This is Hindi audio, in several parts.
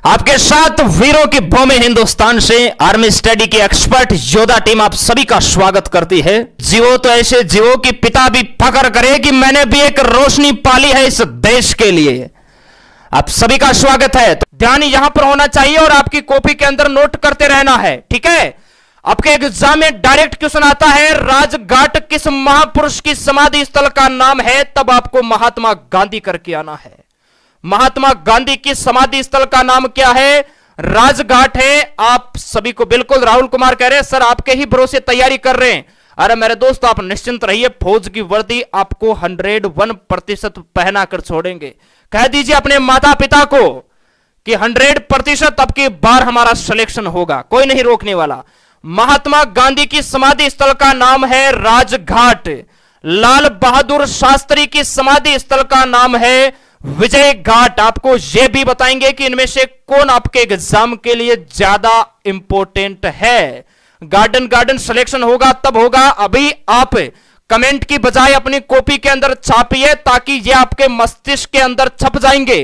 आपके साथ वीरों की भूमि हिंदुस्तान से आर्मी स्टडी की एक्सपर्ट योद्धा टीम आप सभी का स्वागत करती है। जियो तो ऐसे जियो कि पिता भी फख्र करे कि मैंने भी एक रोशनी पाली है इस देश के लिए। आप सभी का स्वागत है। तो ध्यान यहां पर होना चाहिए और आपकी कॉपी के अंदर नोट करते रहना है, ठीक है। आपके एग्जाम में डायरेक्ट क्वेश्चन आता है, राजघाट किस महापुरुष की समाधि स्थल का नाम है, तब आपको महात्मा गांधी करके आना है। महात्मा गांधी की समाधि स्थल का नाम क्या है? राजघाट है। आप सभी को बिल्कुल राहुल कुमार कह रहे हैं सर आपके ही भरोसे तैयारी कर रहे हैं। अरे मेरे दोस्त आप निश्चिंत रहिए, फौज की वर्दी आपको 101% पहना कर छोड़ेंगे। कह दीजिए अपने माता पिता को कि 100% अब की बार हमारा सिलेक्शन होगा, कोई नहीं रोकने वाला। महात्मा गांधी की समाधि स्थल का नाम है राजघाट। लाल बहादुर शास्त्री की समाधि स्थल का नाम है विजय घाट। आपको यह भी बताएंगे कि इनमें से कौन आपके एग्जाम के लिए ज्यादा इंपॉर्टेंट है। गार्डन सिलेक्शन होगा तब होगा। अभी आप कमेंट की बजाय अपनी कॉपी के अंदर छापिए ताकि ये आपके मस्तिष्क के अंदर छप जाएंगे,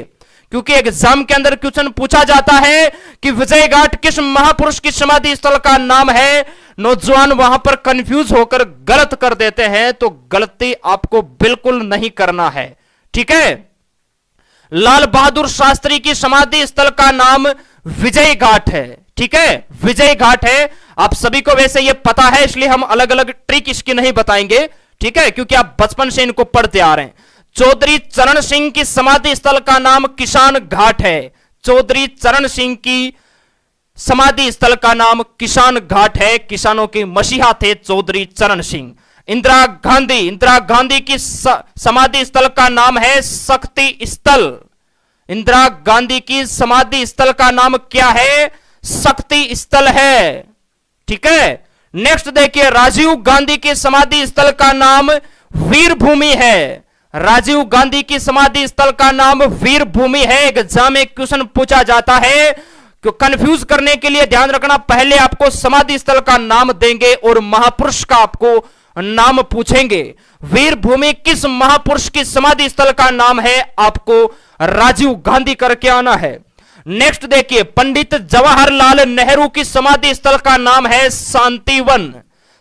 क्योंकि एग्जाम के अंदर क्वेश्चन पूछा जाता है कि विजय घाट किस महापुरुष की समाधि स्थल का नाम है। नौजवान वहां पर कंफ्यूज होकर गलत कर देते हैं, तो गलती आपको बिल्कुल नहीं करना है, ठीक है। लाल बहादुर शास्त्री की समाधि स्थल का नाम विजय घाट है, ठीक है, विजय घाट है। आप सभी को वैसे ये पता है, इसलिए हम अलग अलग ट्रिक इसकी नहीं बताएंगे, ठीक है, क्योंकि आप बचपन से इनको पढ़ते आ रहे हैं। चौधरी चरण सिंह की समाधि स्थल का नाम किसान घाट है। चौधरी चरण सिंह की समाधि स्थल का नाम किसान घाट है। किसानों के मसीहा थे चौधरी चरण सिंह। इंदिरा गांधी की समाधि स्थल का नाम है शक्ति स्थल। इंदिरा गांधी की समाधि स्थल का नाम क्या है? शक्ति स्थल है, ठीक है। नेक्स्ट देखिए, राजीव गांधी की समाधि स्थल का नाम वीर भूमि है। राजीव गांधी की समाधि स्थल का नाम वीर भूमि है। एग्जाम में क्वेश्चन पूछा जाता है, कंफ्यूज करने के लिए ध्यान रखना, पहले आपको समाधि स्थल का नाम देंगे और महापुरुष का आपको नाम पूछेंगे। वीर भूमि किस महापुरुष की समाधि स्थल का नाम है? आपको राजीव गांधी करके आना है। नेक्स्ट देखिए, पंडित जवाहरलाल नेहरू की समाधि स्थल का नाम है शांतिवन।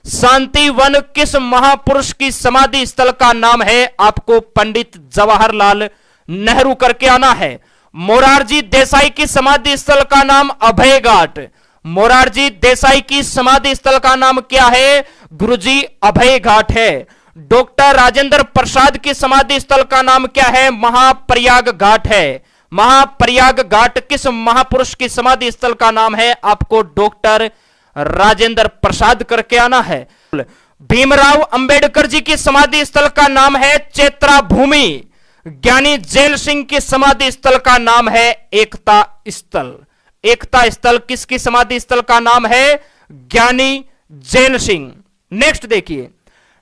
शांतिवन किस महापुरुष की समाधि स्थल का नाम है? आपको पंडित जवाहरलाल नेहरू करके आना है। मोरारजी देसाई की समाधि स्थल का नाम अभय घाट। मोरारजी देसाई की समाधि स्थल का नाम क्या है? गुरुजी अभय घाट है। डॉक्टर राजेंद्र प्रसाद की समाधि स्थल का नाम क्या है? महाप्रयाग घाट है। महाप्रयाग घाट किस महापुरुष की समाधि स्थल का नाम है? आपको डॉक्टर राजेंद्र प्रसाद करके आना है। भीमराव अंबेडकर जी की समाधि स्थल का नाम है चैत्रा भूमि। ज्ञानी जैल सिंह की समाधि स्थल का नाम है एकता स्थल। एकता स्थल किसकी समाधि स्थल का नाम है? ज्ञानी जैल सिंह। नेक्स्ट देखिए,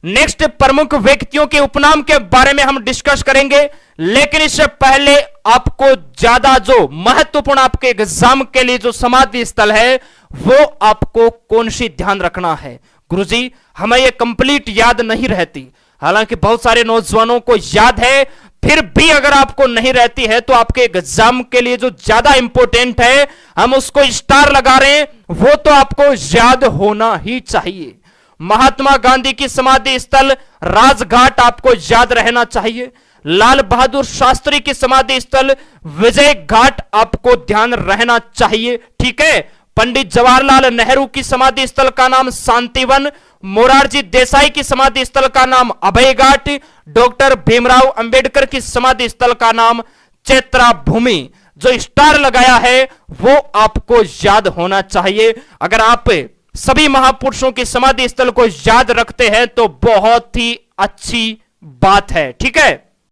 नेक्स्ट प्रमुख व्यक्तियों के उपनाम के बारे में हम डिस्कस करेंगे, लेकिन इससे पहले आपको ज्यादा जो महत्वपूर्ण आपके एग्जाम के लिए जो समाधि स्थल है वो आपको कौन सी ध्यान रखना है। गुरुजी हमें ये कंप्लीट याद नहीं रहती, हालांकि बहुत सारे नौजवानों को याद है, फिर भी अगर आपको नहीं रहती है तो आपके एग्जाम के लिए जो ज्यादा इंपॉर्टेंट है हम उसको स्टार लगा रहे हैं, वो तो आपको याद होना ही चाहिए। महात्मा गांधी की समाधि स्थल राजघाट आपको याद रहना चाहिए। लाल बहादुर शास्त्री की समाधि स्थल विजय घाट आपको ध्यान रहना चाहिए, ठीक है। पंडित जवाहरलाल नेहरू की समाधि स्थल का नाम शांतिवन। मोरारजी देसाई की समाधि स्थल का नाम अभय घाट। डॉक्टर भीमराव अंबेडकर की समाधि स्थल का नाम चैत्रा भूमि। जो स्टार लगाया है वो आपको याद होना चाहिए। अगर आप सभी महापुरुषों की समाधि स्थल को याद रखते हैं तो बहुत ही अच्छी बात है, ठीक है।